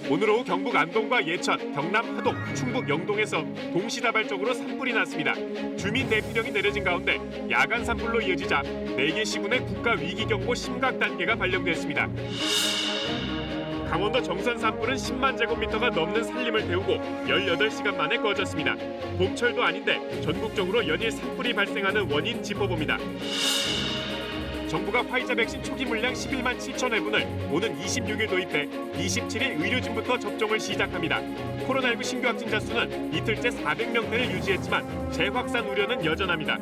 오늘 오후 경북 안동과 예천, 경남 하동, 충북 영동에서 동시다발적으로 산불이 났습니다. 주민 대피령이 내려진 가운데 야간 산불로 이어지자 4개 시군의 국가위기경보 심각 단계가 발령됐습니다. 강원도 정선 산불은 10만 제곱미터가 넘는 산림을 태우고 18시간 만에 꺼졌습니다. 봄철도 아닌데 전국적으로 연일 산불이 발생하는 원인 짚어봅니다. 정부가 화이자 백신 초기 물량 11만 7천 회분을 오는 26일 도입해 27일 의료진부터 접종을 시작합니다. 코로나19 신규 확진자 수는 이틀째 400명대를 유지했지만 재확산 우려는 여전합니다.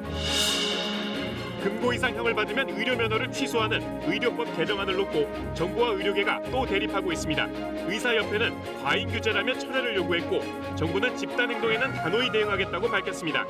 금고 이상 형을 받으면 의료 면허를 취소하는 의료법 개정안을 놓고 정부와 의료계가 또 대립하고 있습니다. 의사협회는 과잉 규제라며 철회를 요구했고 정부는 집단 행동에는 단호히 대응하겠다고 밝혔습니다.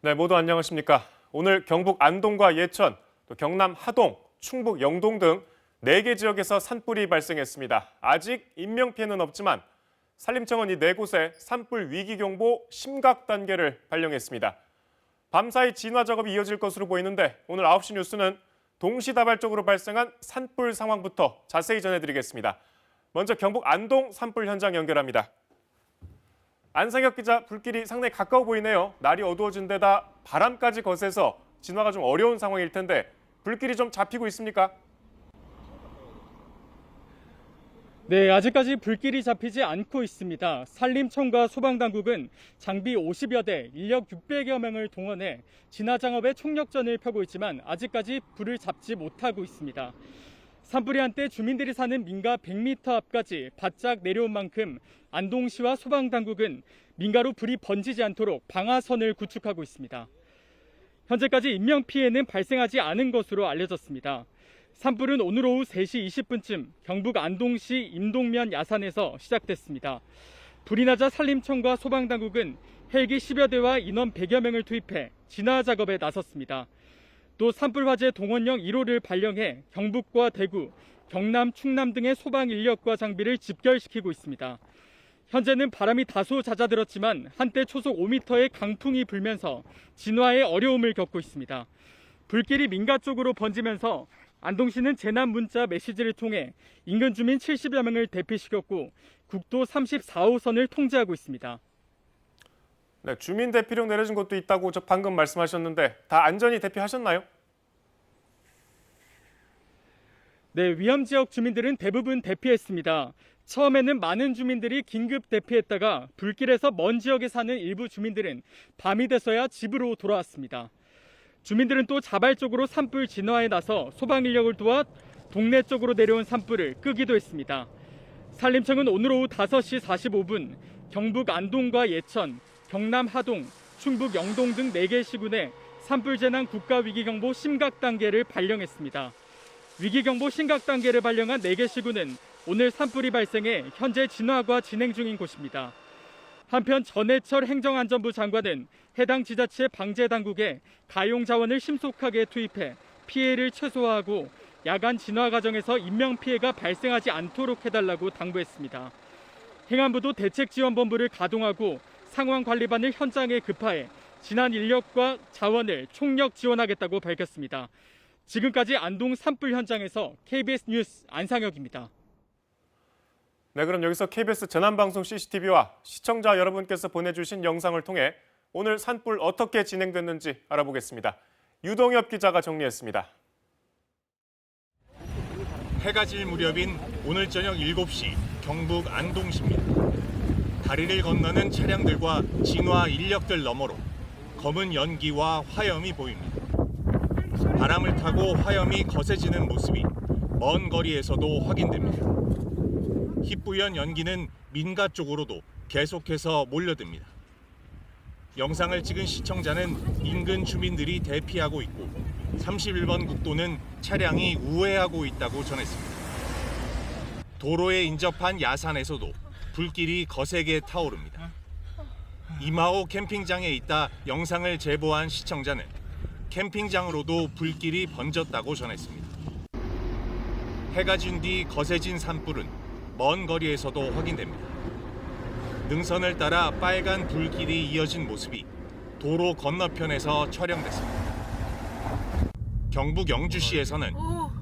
네, 모두 안녕하십니까? 오늘 경북 안동과 예천, 또 경남 하동, 충북 영동 등 4개 지역에서 산불이 발생했습니다. 아직 인명피해는 없지만 산림청은 이 4곳에 산불 위기경보 심각 단계를 발령했습니다. 밤사이 진화 작업이 이어질 것으로 보이는데 오늘 9시 뉴스는 동시다발적으로 발생한 산불 상황부터 자세히 전해드리겠습니다. 먼저 경북 안동 산불 현장 연결합니다. 안상혁 기자, 불길이 상당히 가까워 보이네요. 날이 어두워진 데다 바람까지 거세서 진화가 좀 어려운 상황일 텐데 불길이 좀 잡히고 있습니까? 네, 아직까지 불길이 잡히지 않고 있습니다. 산림청과 소방당국은 장비 50여 대, 인력 600여 명을 동원해 진화 작업에 총력전을 펴고 있지만 아직까지 불을 잡지 못하고 있습니다. 산불이 한때 주민들이 사는 민가 100m 앞까지 바짝 내려온 만큼 안동시와 소방당국은 민가로 불이 번지지 않도록 방화선을 구축하고 있습니다. 현재까지 인명피해는 발생하지 않은 것으로 알려졌습니다. 산불은 오늘 오후 3시 20분쯤 경북 안동시 임동면 야산에서 시작됐습니다. 불이 나자 산림청과 소방당국은 헬기 10여 대와 인원 100여 명을 투입해 진화 작업에 나섰습니다. 또 산불 화재 동원령 1호를 발령해 경북과 대구, 경남, 충남 등의 소방 인력과 장비를 집결시키고 있습니다. 현재는 바람이 다소 잦아들었지만 한때 초속 5m의 강풍이 불면서 진화에 어려움을 겪고 있습니다. 불길이 민가 쪽으로 번지면서 안동시는 재난 문자 메시지를 통해 인근 주민 70여 명을 대피시켰고 국도 34호선을 통제하고 있습니다. 네, 주민 대피령 내려진 곳도 있다고 방금 말씀하셨는데 다 안전히 대피하셨나요? 네, 위험 지역 주민들은 대부분 대피했습니다. 처음에는 많은 주민들이 긴급 대피했다가 불길에서 먼 지역에 사는 일부 주민들은 밤이 돼서야 집으로 돌아왔습니다. 주민들은 또 자발적으로 산불 진화에 나서 소방 인력을 도와 동네 쪽으로 내려온 산불을 끄기도 했습니다. 산림청은 오늘 오후 5시 45분 경북 안동과 예천, 경남 하동, 충북 영동 등 4개 시군에 산불 재난 국가위기경보 심각 단계를 발령했습니다. 위기경보 심각 단계를 발령한 4개 시군은 오늘 산불이 발생해 현재 진화가 진행 중인 곳입니다. 한편 전해철 행정안전부 장관은 해당 지자체 방재당국에 가용 자원을 신속하게 투입해 피해를 최소화하고 야간 진화 과정에서 인명피해가 발생하지 않도록 해달라고 당부했습니다. 행안부도 대책지원본부를 가동하고 상황관리반을 현장에 급파해 진화 인력과 자원을 총력 지원하겠다고 밝혔습니다. 지금까지 안동 산불 현장에서 KBS 뉴스 안상혁입니다. 네, 그럼 여기서 KBS 재난방송 CCTV와 시청자 여러분께서 보내주신 영상을 통해 오늘 산불 어떻게 진행됐는지 알아보겠습니다. 유동엽 기자가 정리했습니다. 해가 질 무렵인 오늘 저녁 7시 경북 안동시입니다. 다리를 건너는 차량들과 진화 인력들 너머로 검은 연기와 화염이 보입니다. 바람을 타고 화염이 거세지는 모습이 먼 거리에서도 확인됩니다. 희뿌연 연기는 민가 쪽으로도 계속해서 몰려듭니다. 영상을 찍은 시청자는 인근 주민들이 대피하고 있고 31번 국도는 차량이 우회하고 있다고 전했습니다. 도로에 인접한 야산에서도 불길이 거세게 타오릅니다. 이마호 캠핑장에 있다 영상을 제보한 시청자는 캠핑장으로도 불길이 번졌다고 전했습니다. 해가 진 뒤 거세진 산불은 먼 거리에서도 확인됩니다. 능선을 따라 빨간 불길이 이어진 모습이 도로 건너편에서 촬영됐습니다. 경북 영주시에서는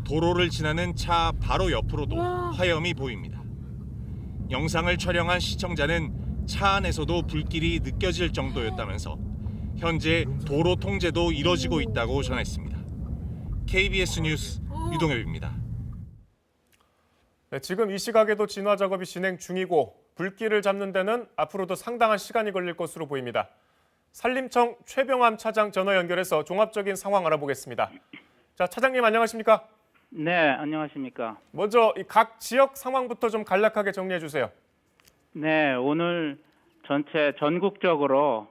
도로를 지나는 차 바로 옆으로도 화염이 보입니다. 영상을 촬영한 시청자는 차 안에서도 불길이 느껴질 정도였다면서 현재 도로 통제도 이뤄지고 있다고 전했습니다. KBS 뉴스 유동엽입니다. 네, 지금 이 시각에도 진화 작업이 진행 중이고 불길을 잡는 데는 앞으로도 상당한 시간이 걸릴 것으로 보입니다. 산림청 최병암 차장 전화 연결해서 종합적인 상황 알아보겠습니다. 자, 차장님 안녕하십니까? 네, 안녕하십니까? 먼저 이 각 지역 상황부터 좀 간략하게 정리해 주세요. 네, 오늘 전국적으로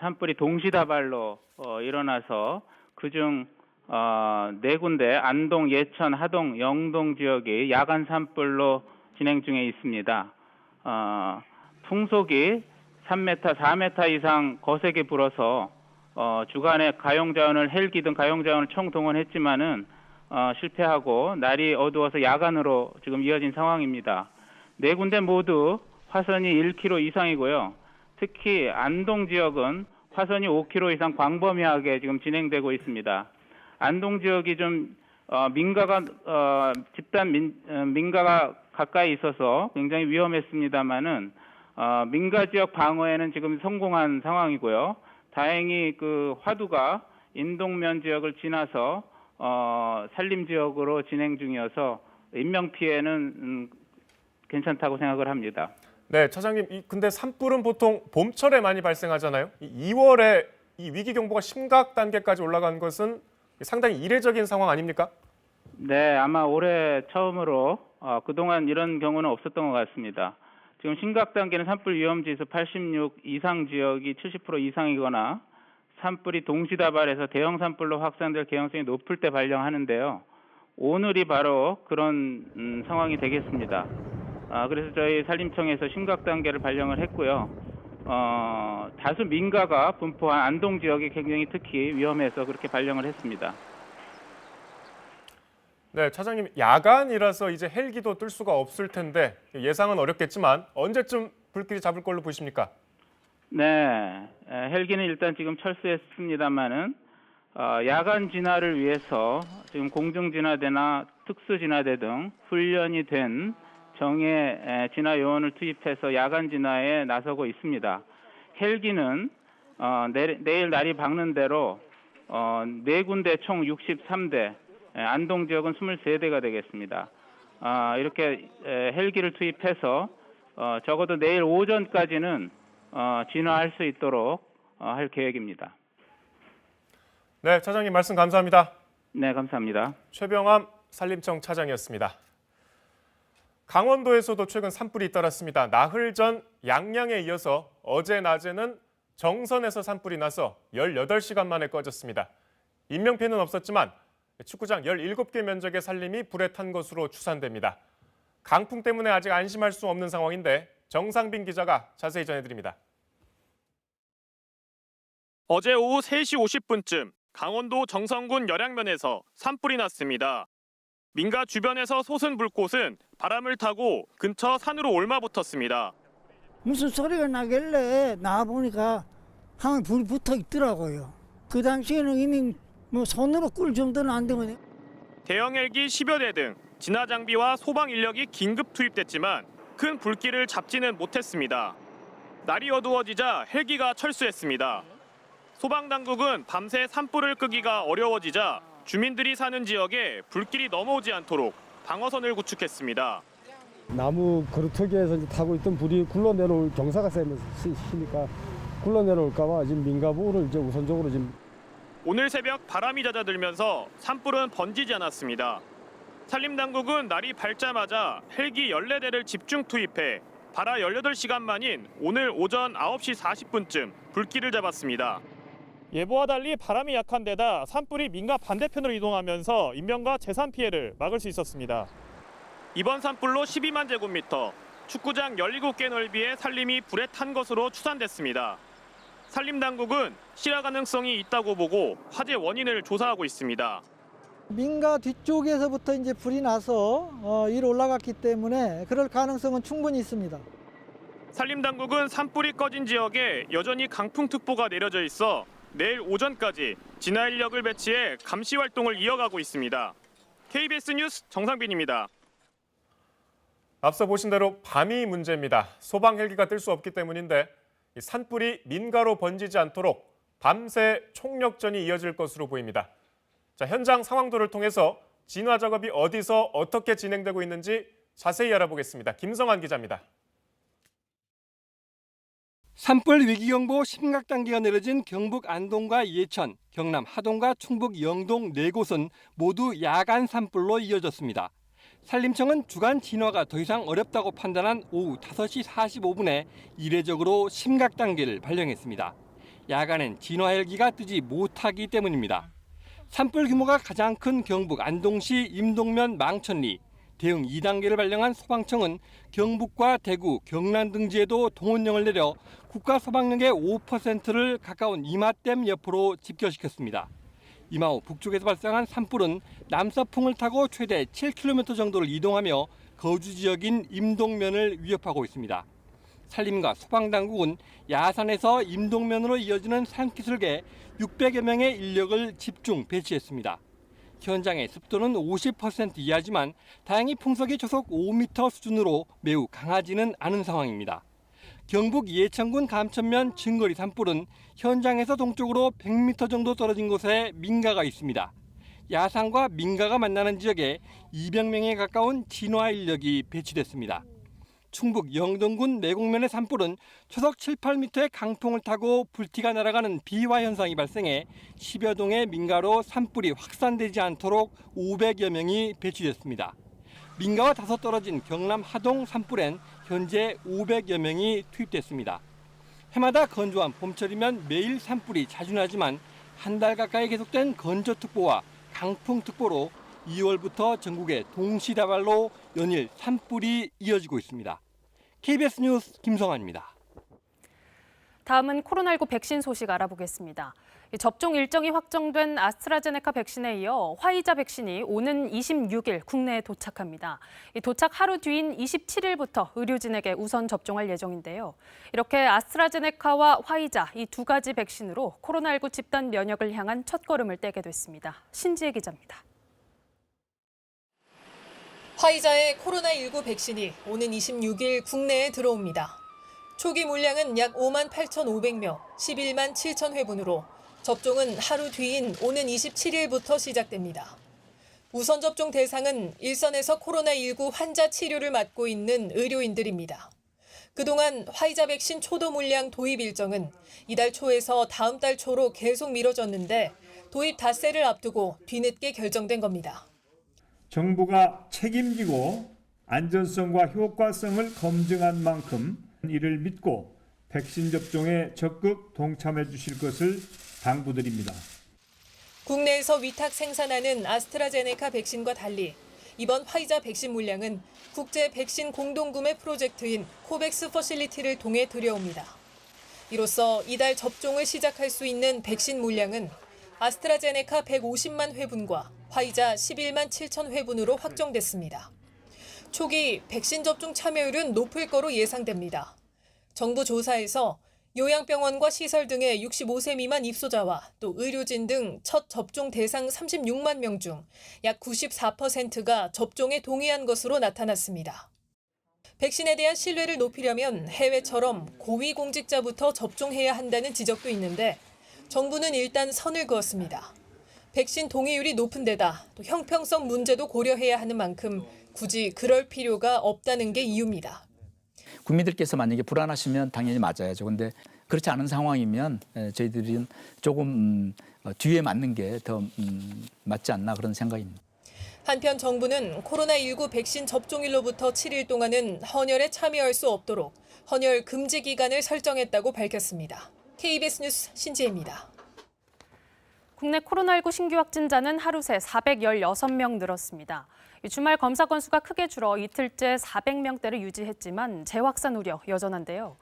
산불이 동시다발로 일어나서 그중 네 군데 안동, 예천, 하동, 영동 지역이 야간 산불로 진행 중에 있습니다. 풍속이 3m, 4m 이상 거세게 불어서 주간에 가용자원을 헬기 등 가용자원을 총동원했지만은 실패하고 날이 어두워서 야간으로 지금 이어진 상황입니다. 네 군데 모두 화선이 1km 이상이고요. 특히 안동 지역은 화선이 5km 이상 광범위하게 지금 진행되고 있습니다. 안동 지역이 좀 민가가 가까이 있어서 굉장히 위험했습니다만은 민가 지역 방어에는 지금 성공한 상황이고요. 다행히 그 화두가 인동면 지역을 지나서 산림 지역으로 진행 중이어서 인명 피해는 괜찮다고 생각을 합니다. 네, 차장님. 근데 산불은 보통 봄철에 많이 발생하잖아요. 2월에 이 위기 경보가 심각 단계까지 올라간 것은 상당히 이례적인 상황 아닙니까? 네, 아마 올해 처음으로 그동안 이런 경우는 없었던 것 같습니다. 지금 심각 단계는 산불 위험지수 86 이상 지역이 70% 이상이거나 산불이 동시다발해서 대형 산불로 확산될 개연성이 높을 때 발령하는데요. 오늘이 바로 그런 상황이 되겠습니다. 그래서 저희 산림청에서 심각 단계를 발령을 했고요. 다수 민가가 분포한 안동 지역이 굉장히 특히 위험해서 그렇게 발령을 했습니다. 네, 차장님. 야간이라서 이제 헬기도 뜰 수가 없을 텐데 예상은 어렵겠지만 언제쯤 불길이 잡을 걸로 보십니까? 네, 헬기는 일단 지금 철수했습니다만은 야간 진화를 위해서 지금 공중진화대나 특수진화대 등 훈련이 된 정예 진화 요원을 투입해서 야간 진화에 나서고 있습니다. 헬기는 내일 날이 밝는 대로 네 군데 총 63대, 안동 지역은 23대가 되겠습니다. 이렇게 헬기를 투입해서 적어도 내일 오전까지는 진화할 수 있도록 할 계획입니다. 네, 차장님 말씀 감사합니다. 네, 감사합니다. 최병암 산림청 차장이었습니다. 강원도에서도 최근 산불이 잇따랐습니다. 나흘 전 양양에 이어서 어제 낮에는 정선에서 산불이 나서 18시간 만에 꺼졌습니다. 인명피해는 없었지만 축구장 17개 면적의 산림이 불에 탄 것으로 추산됩니다. 강풍 때문에 아직 안심할 수 없는 상황인데 정상빈 기자가 자세히 전해드립니다. 어제 오후 3시 50분쯤 강원도 정선군 열양면에서 산불이 났습니다. 민가 주변에서 솟은 불꽃은 바람을 타고 근처 산으로 옮아붙었습니다. 무슨 소리가 나길래 나와보니까 항상 불이 붙어 있더라고요. 그 당시에는 이미 손으로 끌 정도는 안 되거든요. 대형 헬기 10여 대 등 진화 장비와 소방 인력이 긴급 투입됐지만 큰 불길을 잡지는 못했습니다. 날이 어두워지자 헬기가 철수했습니다. 소방당국은 밤새 산불을 끄기가 어려워지자 주민들이 사는 지역에 불길이 넘어오지 않도록 방어선을 구축했습니다. 나무 그루터기에서 이제 타고 있던 불이 굴러내려올 경사가 세니까 굴러내려올까 봐 지금 민가부를 이제 우선적으로 지금. 오늘 새벽 바람이 잦아들면서 산불은 번지지 않았습니다. 산림당국은 날이 밝자마자 헬기 14대를 집중 투입해 발화 18시간 만인 오늘 오전 9시 40분쯤 불길을 잡았습니다. 예보와 달리 바람이 약한 데다 산불이 민가 반대편으로 이동하면서 인명과 재산 피해를 막을 수 있었습니다. 이번 산불로 12만 제곱미터, 축구장 17개 넓이의 산림이 불에 탄 것으로 추산됐습니다. 산림당국은 실화 가능성이 있다고 보고 화재 원인을 조사하고 있습니다. 민가 뒤쪽에서부터 이제 불이 나서 위로 올라갔기 때문에 그럴 가능성은 충분히 있습니다. 산림당국은 산불이 꺼진 지역에 여전히 강풍특보가 내려져 있어 내일 오전까지 진화 인력을 배치해 감시 활동을 이어가고 있습니다. KBS 뉴스 정상빈입니다. 앞서 보신 대로 밤이 문제입니다. 소방 헬기가 뜰 수 없기 때문인데 이 산불이 민가로 번지지 않도록 밤새 총력전이 이어질 것으로 보입니다. 자, 현장 상황도를 통해서 진화 작업이 어디서 어떻게 진행되고 있는지 자세히 알아보겠습니다. 김성환 기자입니다. 산불 위기경보 심각 단계가 내려진 경북 안동과 예천, 경남 하동과 충북 영동 4곳은 모두 야간 산불로 이어졌습니다. 산림청은 주간 진화가 더 이상 어렵다고 판단한 오후 5시 45분에 이례적으로 심각 단계를 발령했습니다. 야간엔 진화 헬기가 뜨지 못하기 때문입니다. 산불 규모가 가장 큰 경북 안동시 임동면 망천리, 대응 2단계를 발령한 소방청은 경북과 대구, 경남 등지에도 동원령을 내려 국가소방력의 5%를 가까운 이마댐 옆으로 집결시켰습니다. 이마호 북쪽에서 발생한 산불은 남서풍을 타고 최대 7km 정도를 이동하며 거주 지역인 임동면을 위협하고 있습니다. 산림과 소방당국은 야산에서 임동면으로 이어지는 산기슭에 600여 명의 인력을 집중 배치했습니다. 현장의 습도는 50% 이하지만 다행히 풍속이 초속 5m 수준으로 매우 강하지는 않은 상황입니다. 경북 예천군 감천면 증거리 산불은 현장에서 동쪽으로 100m 정도 떨어진 곳에 민가가 있습니다. 야산과 민가가 만나는 지역에 200명에 가까운 진화 인력이 배치됐습니다. 충북 영동군 내곡면의 산불은 초속 7, 8m의 강풍을 타고 불티가 날아가는 비화 현상이 발생해 10여 동의 민가로 산불이 확산되지 않도록 500여 명이 배치됐습니다. 민가와 다소 떨어진 경남 하동 산불엔 현재 500여 명이 투입됐습니다. 해마다 건조한 봄철이면 매일 산불이 자주 나지만 한 달 가까이 계속된 건조특보와 강풍특보로 2월부터 전국에 동시다발로 연일 산불이 이어지고 있습니다. KBS 뉴스 김성환입니다. 다음은 코로나19 백신 소식 알아보겠습니다. 접종 일정이 확정된 아스트라제네카 백신에 이어 화이자 백신이 오는 26일 국내에 도착합니다. 도착 하루 뒤인 27일부터 의료진에게 우선 접종할 예정인데요. 이렇게 아스트라제네카와 화이자 이 두 가지 백신으로 코로나19 집단 면역을 향한 첫걸음을 떼게 됐습니다. 신지혜 기자입니다. 화이자의 코로나19 백신이 오는 26일 국내에 들어옵니다. 초기 물량은 약 5만 8,500명, 11만 7천 회분으로 접종은 하루 뒤인 오는 27일부터 시작됩니다. 우선 접종 대상은 일선에서 코로나19 환자 치료를 맡고 있는 의료인들입니다. 그동안 화이자 백신 초도 물량 도입 일정은 이달 초에서 다음 달 초로 계속 미뤄졌는데 도입 닷새를 앞두고 뒤늦게 결정된 겁니다. 정부가 책임지고 안전성과 효과성을 검증한 만큼 이를 믿고 백신 접종에 적극 동참해 주실 것을 당부드립니다. 국내에서 위탁 생산하는 아스트라제네카 백신과 달리 이번 화이자 백신 물량은 국제 백신 공동구매 프로젝트인 코백스 퍼실리티를 통해 들여옵니다. 이로써 이달 접종을 시작할 수 있는 백신 물량은 아스트라제네카 150만 회분과 화이자 11만 7천 회분으로 확정됐습니다. 초기 백신 접종 참여율은 높을 거로 예상됩니다. 정부 조사에서 요양병원과 시설 등의 65세 미만 입소자와 또 의료진 등 첫 접종 대상 36만 명 중 약 94%가 접종에 동의한 것으로 나타났습니다. 백신에 대한 신뢰를 높이려면 해외처럼 고위공직자부터 접종해야 한다는 지적도 있는데 정부는 일단 선을 그었습니다. 백신 동의율이 높은 데다 또 형평성 문제도 고려해야 하는 만큼 굳이 그럴 필요가 없다는 게 이유입니다. 국민들께서 만약에 불안하시면 당연히 맞아야죠. 그런데 그렇지 않은 상황이면 저희들은 조금 뒤에 맞는 게 더 맞지 않나 그런 생각입니다. 한편 정부는 코로나19 백신 접종일로부터 7일 동안은 헌혈에 참여할 수 없도록 헌혈 금지 기간을 설정했다고 밝혔습니다. KBS 뉴스 신지혜입니다. 국내 코로나19 신규 확진자는 하루 새 416명 늘었습니다. 주말 검사 건수가 크게 줄어 이틀째 400명대를 유지했지만 재확산 우려 여전한데요.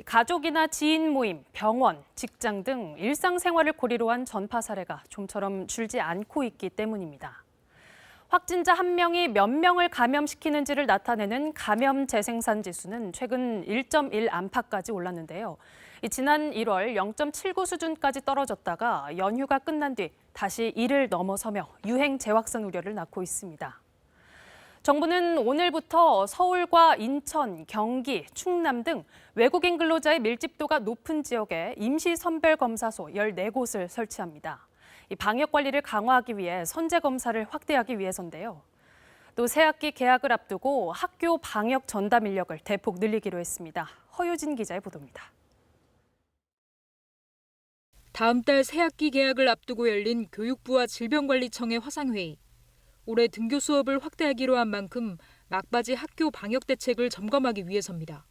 가족이나 지인 모임, 병원, 직장 등 일상생활을 고리로 한 전파 사례가 좀처럼 줄지 않고 있기 때문입니다. 확진자 1명이 몇 명을 감염시키는지를 나타내는 감염 재생산 지수는 최근 1.1 안팎까지 올랐는데요. 지난 1월 0.79 수준까지 떨어졌다가 연휴가 끝난 뒤 다시 1을 넘어서며 유행 재확산 우려를 낳고 있습니다. 정부는 오늘부터 서울과 인천, 경기, 충남 등 외국인 근로자의 밀집도가 높은 지역에 임시선별검사소 14곳을 설치합니다. 이 방역 관리를 강화하기 위해 선제 검사를 확대하기 위해서인데요. 또 새학기 개학을 앞두고 학교 방역 전담 인력을 대폭 늘리기로 했습니다. 허유진 기자의 보도입니다. 다음 달 새학기 개학을 앞두고 열린 교육부와 질병관리청의 화상회의. 올해 등교 수업을 확대하기로 한 만큼 막바지 학교 방역 대책을 점검하기 위해서입니다.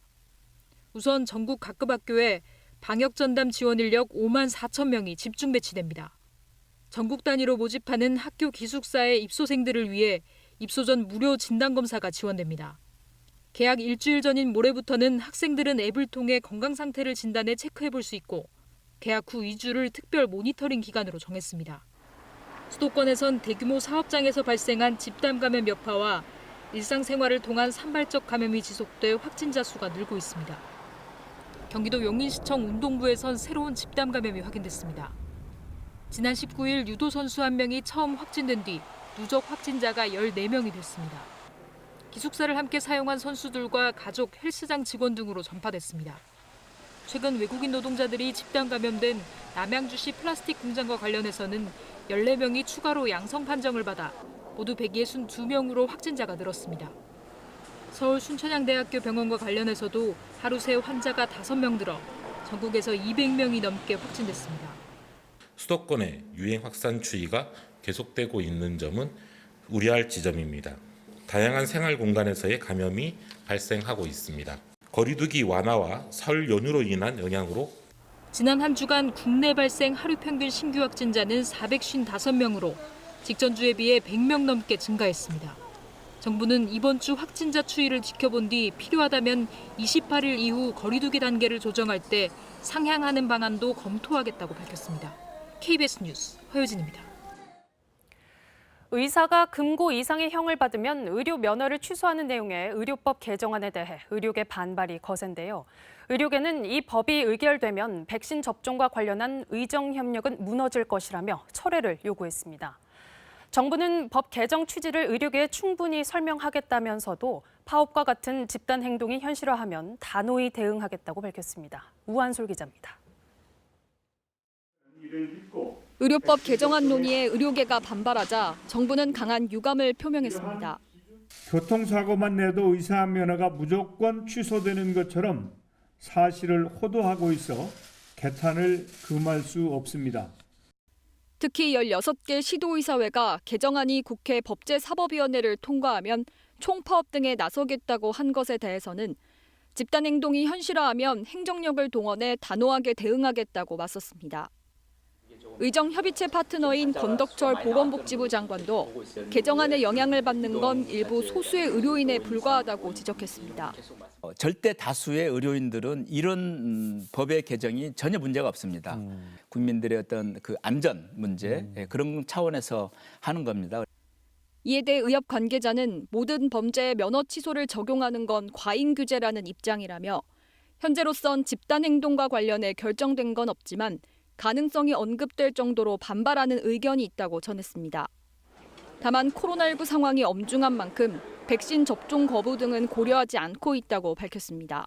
우선 전국 각급 학교에 방역 전담 지원 인력 5만 4천 명이 집중 배치됩니다. 전국 단위로 모집하는 학교 기숙사의 입소생들을 위해 입소 전 무료 진단검사가 지원됩니다. 개학 일주일 전인 모레부터는 학생들은 앱을 통해 건강 상태를 진단해 체크해 볼 수 있고 개학 후 2주를 특별 모니터링 기간으로 정했습니다. 수도권에선 대규모 사업장에서 발생한 집단 감염 여파와 일상생활을 통한 산발적 감염이 지속돼 확진자 수가 늘고 있습니다. 경기도 용인시청 운동부에선 새로운 집단 감염이 확인됐습니다. 지난 19일 유도 선수 1명이 처음 확진된 뒤 누적 확진자가 14명이 됐습니다. 기숙사를 함께 사용한 선수들과 가족, 헬스장 직원 등으로 전파됐습니다. 최근 외국인 노동자들이 집단 감염된 남양주시 플라스틱 공장과 관련해서는 14명이 추가로 양성 판정을 받아 모두 162명으로 확진자가 늘었습니다. 서울 순천향대학교 병원과 관련해서도 하루 새 환자가 5명 늘어 전국에서 200명이 넘게 확진됐습니다. 수도권의 유행 확산 추이가 계속되고 있는 점은 우려할 지점입니다. 다양한 생활 공간에서의 감염이 발생하고 있습니다. 거리두기 완화와 설 연휴로 인한 영향으로 지난 한 주간 국내 발생 하루 평균 신규 확진자는 455명으로 직전 주에 비해 100명 넘게 증가했습니다. 정부는 이번 주 확진자 추이를 지켜본 뒤 필요하다면 28일 이후 거리두기 단계를 조정할 때 상향하는 방안도 검토하겠다고 밝혔습니다. KBS 뉴스 허유진입니다. 의사가 금고 이상의 형을 받으면 의료 면허를 취소하는 내용의 의료법 개정안에 대해 의료계 반발이 거센데요. 의료계는 이 법이 의결되면 백신 접종과 관련한 의정 협력은 무너질 것이라며 철회를 요구했습니다. 정부는 법 개정 취지를 의료계에 충분히 설명하겠다면서도 파업과 같은 집단 행동이 현실화하면 단호히 대응하겠다고 밝혔습니다. 우한솔 기자입니다. 의료법 개정안 논의에 의료계가 반발하자 정부는 강한 유감을 표명했습니다. 교통사고만 내도 의사 면허가 무조건 취소되는 것처럼 사실을 호도하고 있어 개탄을 금할 수 없습니다. 특히 16개 시도의사회가 개정안이 국회 법제사법위원회를 통과하면 총파업 등에 나서겠다고 한 것에 대해서는 집단행동이 현실화하면 행정력을 동원해 단호하게 대응하겠다고 맞섰습니다. 의정협의체 파트너인 권덕철 보건복지부 장관도 개정안의 영향을 받는 건 일부 소수의 의료인에 불과하다고 지적했습니다. 절대 다수의 의료인들은 이런 법의 개정이 전혀 문제가 없습니다. 국민들의 어떤 그 안전 문제 그런 차원에서 하는 겁니다. 이에 대해 의협 관계자는 모든 범죄에 면허 취소를 적용하는 건 과잉 규제라는 입장이라며 현재로선 집단 행동과 관련해 결정된 건 없지만 가능성이 언급될 정도로 반발하는 의견이 있다고 전했습니다. 다만 코로나19 상황이 엄중한 만큼 백신 접종 거부 등은 고려하지 않고 있다고 밝혔습니다.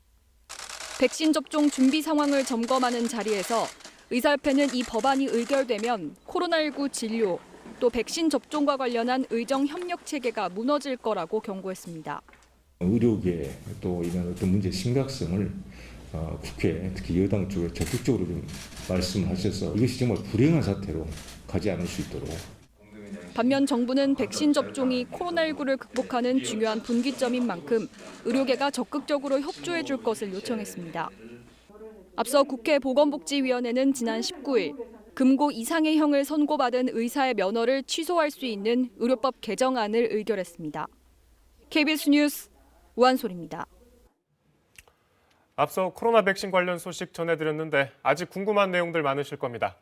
백신 접종 준비 상황을 점검하는 자리에서 의사협회는 이 법안이 의결되면 코로나19 진료, 또 백신 접종과 관련한 의정 협력 체계가 무너질 거라고 경고했습니다. 의료계 또 이런 어떤 문제의 심각성을 국회, 특히 여당 쪽에 적극적으로 좀 말씀하셔서 이것이 정말 불행한 사태로 가지 않을 수 있도록. 반면 정부는 백신 접종이 코로나19를 극복하는 중요한 분기점인 만큼 의료계가 적극적으로 협조해 줄 것을 요청했습니다. 앞서 국회 보건복지위원회는 지난 19일 금고 이상의 형을 선고받은 의사의 면허를 취소할 수 있는 의료법 개정안을 의결했습니다. KBS 뉴스 우한솔입니다. 앞서 코로나 백신 관련 소식 전해드렸는데 아직 궁금한 내용들 많으실 겁니다.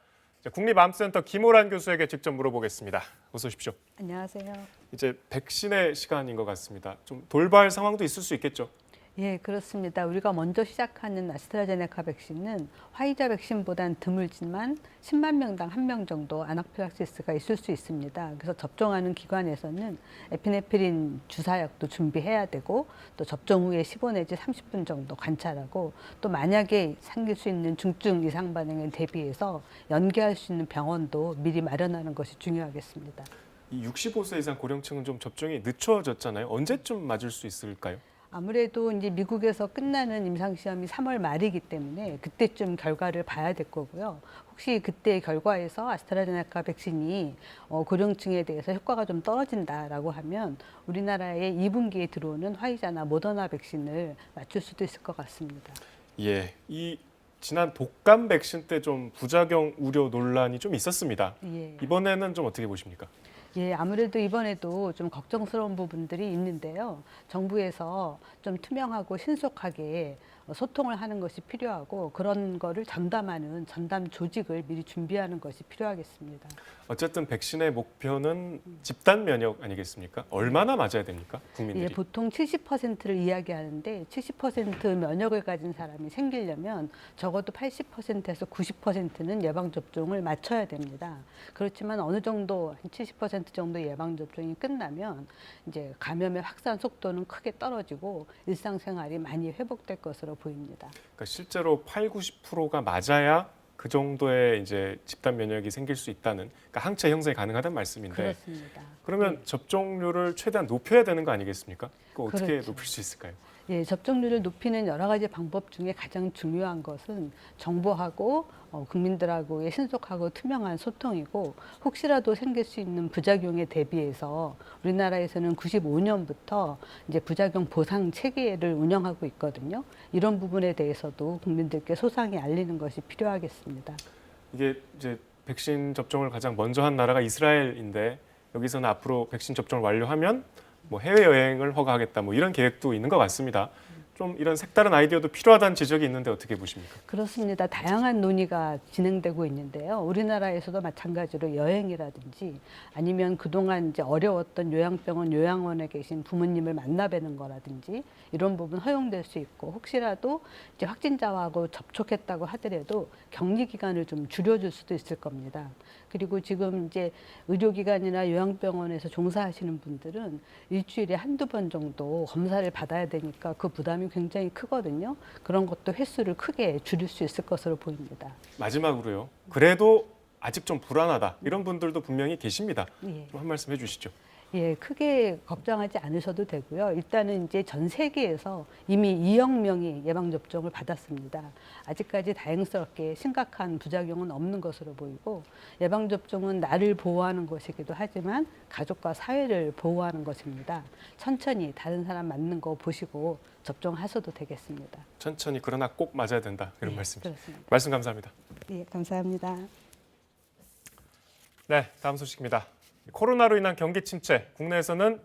국립암센터 김호란 교수에게 직접 물어보겠습니다. 어서 오십시오. 안녕하세요. 이제 백신의 시간인 것 같습니다. 좀 돌발 상황도 있을 수 있겠죠? 예, 그렇습니다. 우리가 먼저 시작하는 아스트라제네카 백신은 화이자 백신보단 드물지만 10만 명당 1명 정도 아나필락시스가 있을 수 있습니다. 그래서 접종하는 기관에서는 에피네프린 주사약도 준비해야 되고 또 접종 후에 15 내지 30분 정도 관찰하고 또 만약에 생길 수 있는 중증 이상 반응에 대비해서 연계할 수 있는 병원도 미리 마련하는 것이 중요하겠습니다. 이 65세 이상 고령층은 좀 접종이 늦춰졌잖아요. 언제쯤 맞을 수 있을까요? 아무래도 이제 미국에서 끝나는 임상시험이 3월 말이기 때문에 그때쯤 결과를 봐야 될 거고요. 혹시 그때 결과에서 아스트라제네카 백신이 고령층에 대해서 효과가 좀 떨어진다라고 하면 우리나라에 2분기에 들어오는 화이자나 모더나 백신을 맞출 수도 있을 것 같습니다. 예, 이 지난 독감 백신 때 좀 부작용 우려 논란이 좀 있었습니다. 예. 이번에는 좀 어떻게 보십니까? 예, 아무래도 이번에도 좀 걱정스러운 부분들이 있는데요. 정부에서 좀 투명하고 신속하게 소통을 하는 것이 필요하고 그런 거를 전담하는 전담 조직을 미리 준비하는 것이 필요하겠습니다. 어쨌든 백신의 목표는 집단 면역 아니겠습니까? 얼마나 맞아야 됩니까? 국민들이. 예, 보통 70%를 이야기하는데 70% 면역을 가진 사람이 생기려면 적어도 80%에서 90%는 예방접종을 맞춰야 됩니다. 그렇지만 어느 정도 한 70% 정도 예방접종이 끝나면 이제 감염의 확산 속도는 크게 떨어지고 일상생활이 많이 회복될 것으로 보입니다. 그러니까 실제로 80-90%가 맞아야 그 정도의 이제 집단 면역이 생길 수 있다는, 그러니까 항체 형성이 가능하다는 말씀인데. 그렇습니다. 그러면 네. 접종률을 최대한 높여야 되는 거 아니겠습니까? 그거 어떻게 그렇죠. 높일 수 있을까요? 예, 접종률을 높이는 여러 가지 방법 중에 가장 중요한 것은 정보하고 국민들하고의 신속하고 투명한 소통이고 혹시라도 생길 수 있는 부작용에 대비해서 우리나라에서는 95년부터 이제 부작용 보상 체계를 운영하고 있거든요. 이런 부분에 대해서도 국민들께 소상히 알리는 것이 필요하겠습니다. 이게 이제 백신 접종을 가장 먼저 한 나라가 이스라엘인데 여기서는 앞으로 백신 접종을 완료하면 뭐 해외여행을 허가하겠다 뭐 이런 계획도 있는 것 같습니다. 좀 이런 색다른 아이디어도 필요하다는 지적이 있는데 어떻게 보십니까? 그렇습니다. 다양한 논의가 진행되고 있는데요. 우리나라에서도 마찬가지로 여행이라든지 아니면 그동안 이제 어려웠던 요양병원, 요양원에 계신 부모님을 만나 뵈는 거라든지 이런 부분 허용될 수 있고 혹시라도 이제 확진자하고 접촉했다고 하더라도 격리 기간을 좀 줄여줄 수도 있을 겁니다. 그리고 지금 이제 의료기관이나 요양병원에서 종사하시는 분들은 일주일에 한두 번 정도 검사를 받아야 되니까 그 부담이 굉장히 크거든요. 그런 것도 횟수를 크게 줄일 수 있을 것으로 보입니다. 마지막으로요. 그래도 아직 좀 불안하다. 이런 분들도 분명히 계십니다. 예. 좀 한 말씀 해주시죠. 예, 크게 걱정하지 않으셔도 되고요. 일단은 이제 전 세계에서 이미 2억 명이 예방접종을 받았습니다. 아직까지 다행스럽게 심각한 부작용은 없는 것으로 보이고 예방접종은 나를 보호하는 것이기도 하지만 가족과 사회를 보호하는 것입니다. 천천히 다른 사람 맞는 거 보시고 접종하셔도 되겠습니다. 천천히 그러나 꼭 맞아야 된다. 이런 네, 말씀이죠. 그렇습니다. 말씀 감사합니다. 예, 감사합니다. 네, 다음 소식입니다. 코로나로 인한 경기 침체, 국내에서는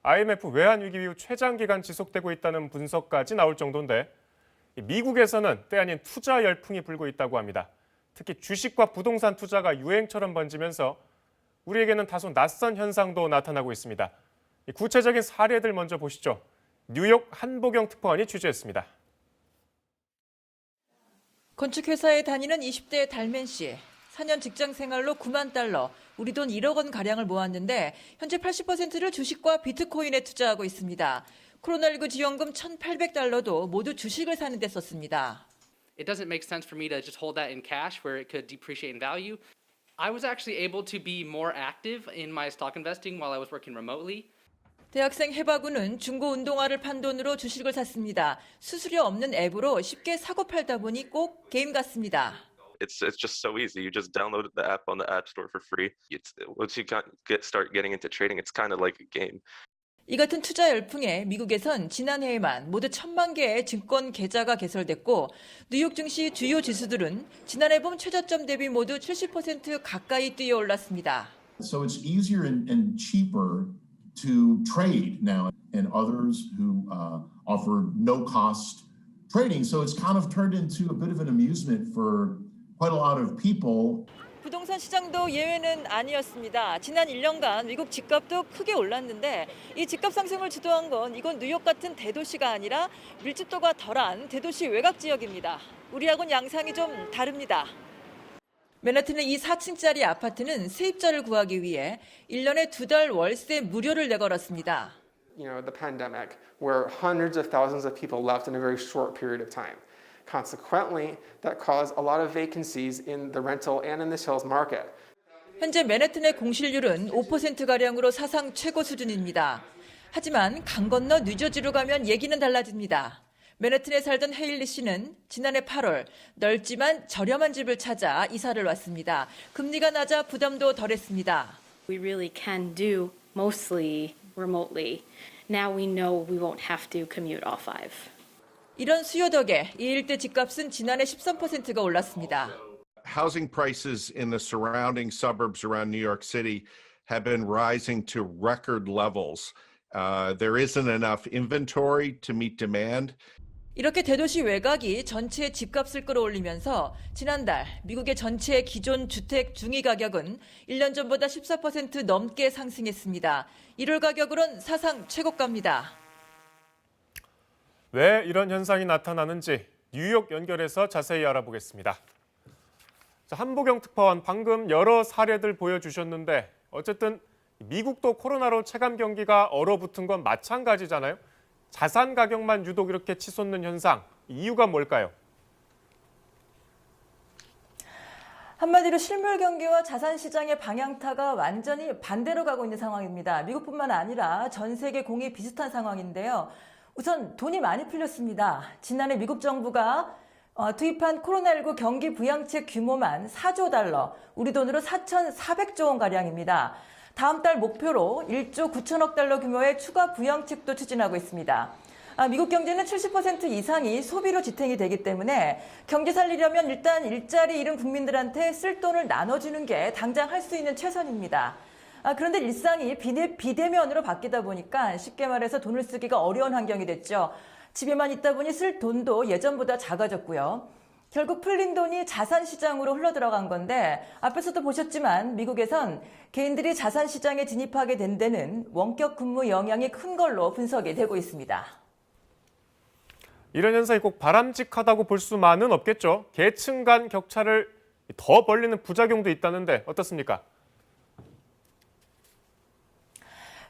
IMF 외환 위기 이후 최장기간 지속되고 있다는 분석까지 나올 정도인데 미국에서는 때 아닌 투자 열풍이 불고 있다고 합니다. 특히 주식과 부동산 투자가 유행처럼 번지면서 우리에게는 다소 낯선 현상도 나타나고 있습니다. 구체적인 사례들 먼저 보시죠. 뉴욕 한보경 특파원이 취재했습니다. 건축회사에 다니는 20대 달맨 씨. 4년 직장 생활로 9만 달러, 우리 돈 1억 원 가량을 모았는데 현재 80%를 주식과 비트코인에 투자하고 있습니다. 코로나19 지원금 1,800달러도 모두 주식을 사는 데 썼습니다. It doesn't make sense for me to just hold that in cash where it could depreciate in value. I was actually able to be more active in my stock investing while I was working remotely. 대학생 해바구는 중고 운동화를 판 돈으로 주식을 샀습니다. 수수료 없는 앱으로 쉽게 사고 팔다 보니 꼭 게임 같습니다. It's just so easy. You just download the app on the App Store for free. Once you start getting into trading, it's kind of like a game. 이 같은 투자 열풍에 미국에선 지난해에만 모두 1,000만 개의 증권 계좌가 개설됐고 뉴욕 증시 주요 지수들은 지난해 봄 최저점 대비 모두 70% 가까이 뛰어올랐습니다. So it's easier and cheaper to trade now, and others who offer no-cost trading. So it's kind of turned into a bit of an amusement for quite a lot of people. 부동산 시장도 예외는 아니었습니다. 지난 1년간 미국 집값도 크게 올랐는데 이 집값 상승을 주도한 건 이건 뉴욕 같은 대도시가 아니라 밀집도가 덜한 대도시 외곽 지역입니다. 우리하고는 양상이 좀 다릅니다. 맨하튼의 이 4층짜리 아파트는 세입자를 구하기 위해 1년에 2달 월세 무료를 내걸었습니다. You know, the pandemic, where hundreds of thousands of people left in a very short period of time. Consequently, that caused a lot of vacancies in the rental and in the sales market. 현재 맨해튼의 공실률은 5%가량으로 사상 최고 수준입니다. 하지만 강 건너 뉴저지로 가면 얘기는 달라집니다. 맨해튼에 살던 헤일리 씨는 지난해 8월 넓지만 저렴한 집을 찾아 이사를 왔습니다. 금리가 낮아 부담도 덜했습니다. We really can do mostly remotely. Now we know we won't have to commute all 5. 이런 수요 덕에 이 일대 집값은 지난해 13%가 올랐습니다. Housing prices in the surrounding suburbs around New York City have been rising to record levels. There isn't enough inventory to meet demand. 이렇게 대도시 외곽이 전체의 집값을 끌어올리면서 지난달 미국의 전체 기존 주택 중위 가격은 1년 전보다 14% 넘게 상승했습니다. 1월 가격으론 사상 최고가입니다. 왜 이런 현상이 나타나는지 뉴욕 연결해서 자세히 알아보겠습니다. 자, 한보경 특파원 방금 여러 사례들 보여주셨는데 어쨌든 미국도 코로나로 체감 경기가 얼어붙은 건 마찬가지잖아요. 자산 가격만 유독 이렇게 치솟는 현상, 이유가 뭘까요? 한마디로 실물 경기와 자산 시장의 방향타가 완전히 반대로 가고 있는 상황입니다. 미국뿐만 아니라 전 세계 공이 비슷한 상황인데요. 우선 돈이 많이 풀렸습니다. 지난해 미국 정부가 투입한 코로나19 경기 부양책 규모만 4조 달러, 우리 돈으로 4,400조 원가량입니다. 다음 달 목표로 1조 9천억 달러 규모의 추가 부양책도 추진하고 있습니다. 미국 경제는 70% 이상이 소비로 지탱이 되기 때문에 경제 살리려면 일단 일자리 잃은 국민들한테 쓸 돈을 나눠주는 게 당장 할 수 있는 최선입니다. 그런데 일상이 비대면으로 바뀌다 보니까 쉽게 말해서 돈을 쓰기가 어려운 환경이 됐죠. 집에만 있다 보니 쓸 돈도 예전보다 작아졌고요. 결국 풀린 돈이 자산 시장으로 흘러들어간 건데 앞에서도 보셨지만 미국에선 개인들이 자산 시장에 진입하게 된 데는 원격 근무 영향이 큰 걸로 분석이 되고 있습니다. 이런 현상이 꼭 바람직하다고 볼 수만은 없겠죠. 계층 간 격차를 더 벌리는 부작용도 있다는데 어떻습니까?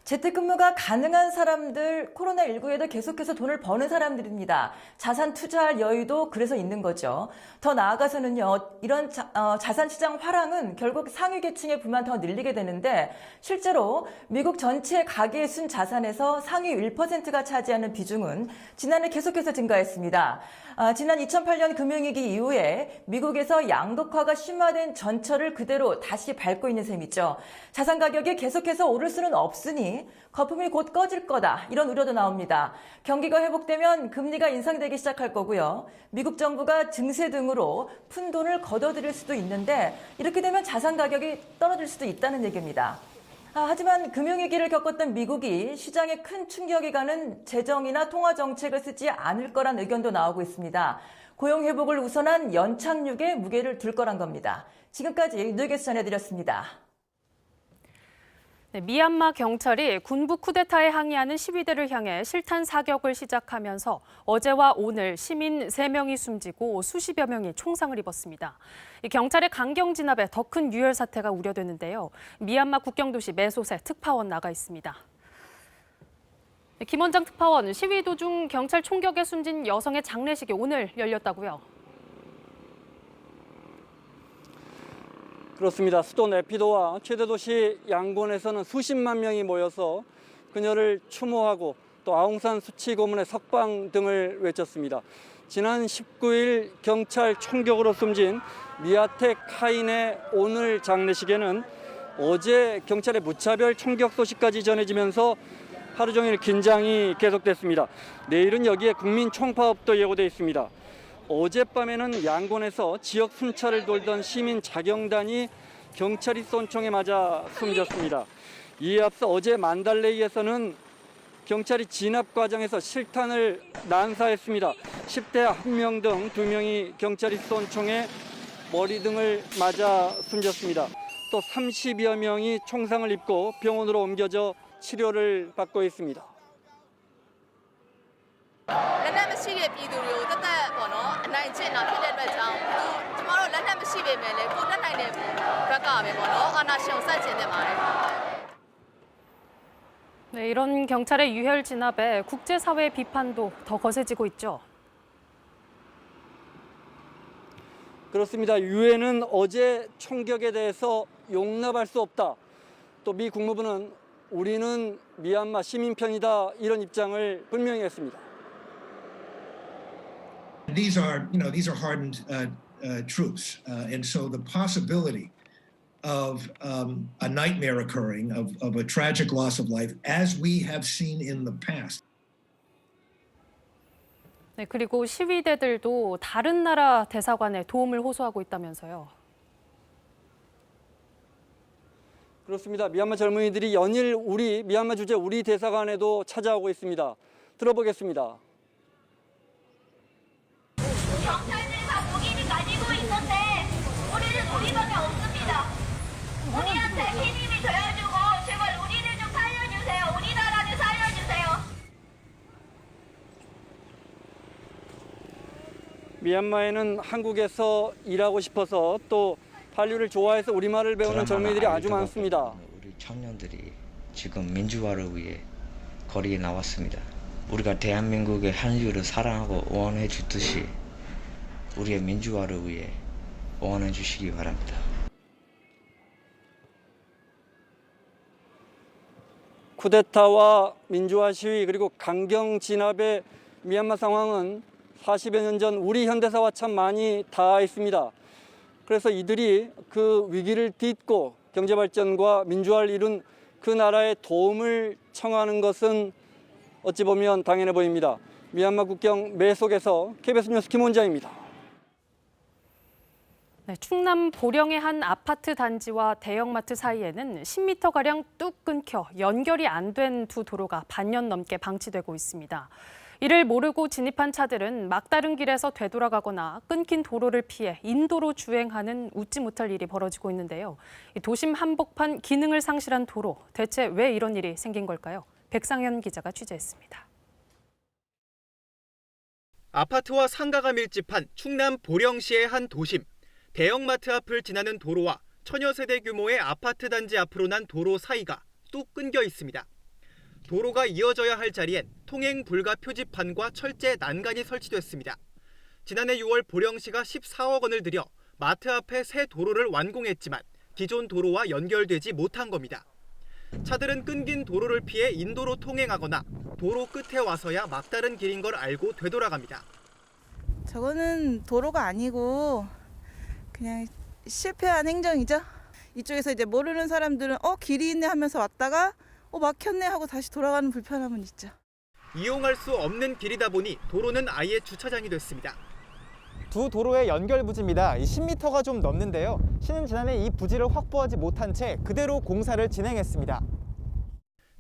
재택근무가 가능한 사람들, 코로나19에도 계속해서 돈을 버는 사람들입니다. 자산 투자할 여유도 그래서 있는 거죠. 더 나아가서는요, 이런 자산 시장 화랑은 결국 상위 계층의 부만 더 늘리게 되는데 실제로 미국 전체 가계의 순 자산에서 상위 1%가 차지하는 비중은 지난해 계속해서 증가했습니다. 지난 2008년 금융위기 이후에 미국에서 양극화가 심화된 전철을 그대로 다시 밟고 있는 셈이죠. 자산 가격이 계속해서 오를 수는 없으니 거품이 곧 꺼질 거다, 이런 우려도 나옵니다. 경기가 회복되면 금리가 인상되기 시작할 거고요. 미국 정부가 증세 등으로 푼 돈을 걷어들일 수도 있는데 이렇게 되면 자산 가격이 떨어질 수도 있다는 얘기입니다. 하지만 금융위기를 겪었던 미국이 시장에 큰 충격이 가는 재정이나 통화정책을 쓰지 않을 거란 의견도 나오고 있습니다. 고용 회복을 우선한 연착륙에 무게를 둘 거란 겁니다. 지금까지 뉴욕에서 전해드렸습니다. 미얀마 경찰이 군부 쿠데타에 항의하는 시위대를 향해 실탄 사격을 시작하면서 어제와 오늘 시민 3명이 숨지고 수십여 명이 총상을 입었습니다. 경찰의 강경 진압에 더 큰 유혈 사태가 우려되는데요. 미얀마 국경도시 메소세 특파원 나가 있습니다. 김원장 특파원, 시위 도중 경찰 총격에 숨진 여성의 장례식이 오늘 열렸다고요? 그렇습니다. 수도 네피도와 최대 도시 양곤에서는 수십만 명이 모여서 그녀를 추모하고 또 아웅산 수치 고문의 석방 등을 외쳤습니다. 지난 19일 경찰 총격으로 숨진 미아텍 카인의 오늘 장례식에는 어제 경찰의 무차별 총격 소식까지 전해지면서 하루 종일 긴장이 계속됐습니다. 내일은 여기에 국민 총파업도 예고돼 있습니다. 어젯밤에는 양곤에서 지역 순찰을 돌던 시민 자경단이 경찰이 쏜 총에 맞아 숨졌습니다. 이에 앞서 어제 만달레이에서는 경찰이 진압 과정에서 실탄을 난사했습니다. 10대 1명 등 2명이 경찰이 쏜 총에 머리 등을 맞아 숨졌습니다. 또 30여 명이 총상을 입고 병원으로 옮겨져 치료를 받고 있습니다. 네, 이런 경찰의 유혈 진압에 국제사회의 비판도 더 거세지고 있죠. 그렇습니다. 유엔은 어제 총격에 대해서 용납할 수 없다. 또 미 국무부는 우리는 미얀마 시민 편이다 이런 입장을 분명히 했습니다. These are hardened troops, and so the possibility of a nightmare occurring, of a tragic loss of life, as we have seen in the past. 네, 그리고 시위대들도 다른 나라 대사관에 도움을 호소하고 있다면서요. 그렇습니다. 미얀마 젊은이들이 연일 미얀마 주재 우리 대사관에도 찾아오고 있습니다. 들어보겠습니다. 경찰들이 다 무기를 가지고 있는데 우리는 우리밖에 없습니다. 우리한테 힘이 되어주고 제발 우리를 좀 살려주세요. 우리나라를 살려주세요. 미얀마에는 한국에서 일하고 싶어서 또 한류를 좋아해서 우리말을 배우는 젊은이들이 아주 많습니다. 우리 청년들이 지금 민주화를 위해 거리에 나왔습니다. 우리가 대한민국의 한류를 사랑하고 응원해 주듯이 우리의 민주화를 위해 응원해 주시기 바랍니다. 쿠데타와 민주화 시위 그리고 강경 진압의 미얀마 상황은 40여 년 전 우리 현대사와 참 많이 닿아 있습니다. 그래서 이들이 그 위기를 딛고 경제 발전과 민주화를 이룬 그 나라의 도움을 청하는 것은 어찌 보면 당연해 보입니다. 미얀마 국경 매속에서 KBS 뉴스 김원장입니다. 네, 충남 보령의 한 아파트 단지와 대형마트 사이에는 10m가량 뚝 끊겨 연결이 안 된 두 도로가 반년 넘게 방치되고 있습니다. 이를 모르고 진입한 차들은 막다른 길에서 되돌아가거나 끊긴 도로를 피해 인도로 주행하는 웃지 못할 일이 벌어지고 있는데요. 도심 한복판 기능을 상실한 도로, 대체 왜 이런 일이 생긴 걸까요? 백상현 기자가 취재했습니다. 아파트와 상가가 밀집한 충남 보령시의 한 도심. 대형마트 앞을 지나는 도로와 천여 세대 규모의 아파트 단지 앞으로 난 도로 사이가 뚝 끊겨 있습니다. 도로가 이어져야 할 자리엔 통행 불가 표지판과 철제 난간이 설치됐습니다. 지난해 6월 보령시가 14억 원을 들여 마트 앞에 새 도로를 완공했지만 기존 도로와 연결되지 못한 겁니다. 차들은 끊긴 도로를 피해 인도로 통행하거나 도로 끝에 와서야 막다른 길인 걸 알고 되돌아갑니다. 저거는 도로가 아니고 그냥 실패한 행정이죠. 이쪽에서 이제 모르는 사람들은 길이 있네 하면서 왔다가 막혔네 하고 다시 돌아가는 불편함은 있죠. 이용할 수 없는 길이다 보니 도로는 아예 주차장이 됐습니다. 두 도로의 연결 부지입니다. 10m가 좀 넘는데요. 시는 지난해 이 부지를 확보하지 못한 채 그대로 공사를 진행했습니다.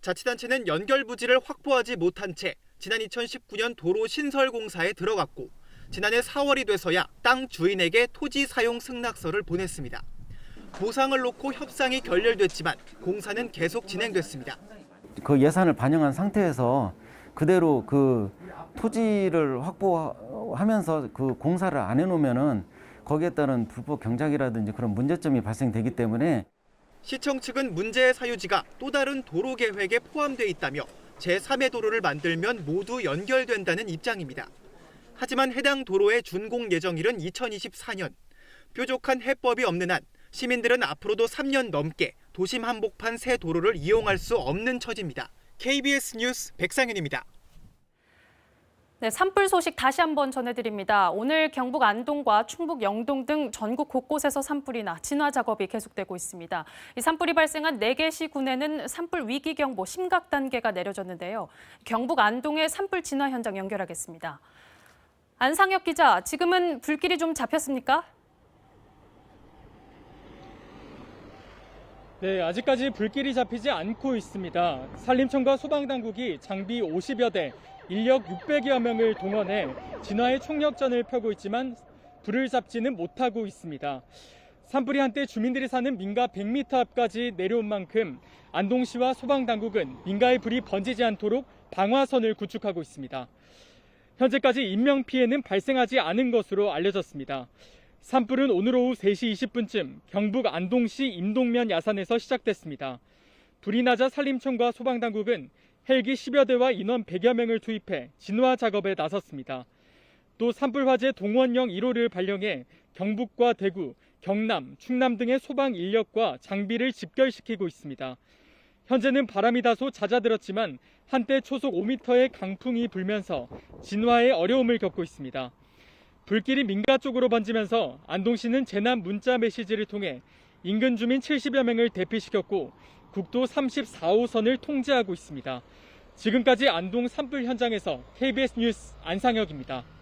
자치단체는 연결 부지를 확보하지 못한 채 지난 2019년 도로 신설 공사에 들어갔고 지난해 4월이 돼서야 땅 주인에게 토지 사용 승낙서를 보냈습니다. 보상을 놓고 협상이 결렬됐지만 공사는 계속 진행됐습니다. 그 예산을 반영한 상태에서 그대로 그 토지를 확보하면서 그 공사를 안 해놓으면은 거기에 따른 불법 경작이라든지 그런 문제점이 발생되기 때문에 시청 측은 문제의 사유지가 또 다른 도로 계획에 포함돼 있다며 제3의 도로를 만들면 모두 연결된다는 입장입니다. 하지만 해당 도로의 준공 예정일은 2024년. 뾰족한 해법이 없는 한 시민들은 앞으로도 3년 넘게 도심 한복판 새 도로를 이용할 수 없는 처지입니다. KBS 뉴스 백상현입니다. 네, 산불 소식 다시 한번 전해드립니다. 오늘 경북 안동과 충북 영동 등 전국 곳곳에서 산불이 나 진화 작업이 계속되고 있습니다. 이 산불이 발생한 4개 시군에는 산불 위기 경보 심각 단계가 내려졌는데요. 경북 안동의 산불 진화 현장 연결하겠습니다. 안상혁 기자, 지금은 불길이 좀 잡혔습니까? 네, 아직까지 불길이 잡히지 않고 있습니다. 산림청과 소방당국이 장비 50여 대, 인력 600여 명을 동원해 진화의 총력전을 펴고 있지만 불을 잡지는 못하고 있습니다. 산불이 한때 주민들이 사는 민가 100m 앞까지 내려온 만큼 안동시와 소방당국은 민가의 불이 번지지 않도록 방화선을 구축하고 있습니다. 현재까지 인명피해는 발생하지 않은 것으로 알려졌습니다. 산불은 오늘 오후 3시 20분쯤 경북 안동시 임동면 야산에서 시작됐습니다. 불이 나자 산림청과 소방당국은 헬기 10여 대와 인원 100여 명을 투입해 진화 작업에 나섰습니다. 또 산불 화재 동원령 1호를 발령해 경북과 대구, 경남, 충남 등의 소방 인력과 장비를 집결시키고 있습니다. 현재는 바람이 다소 잦아들었지만 한때 초속 5m의 강풍이 불면서 진화에 어려움을 겪고 있습니다. 불길이 민가 쪽으로 번지면서 안동시는 재난 문자 메시지를 통해 인근 주민 70여 명을 대피시켰고 국도 34호선을 통제하고 있습니다. 지금까지 안동 산불 현장에서 KBS 뉴스 안상혁입니다.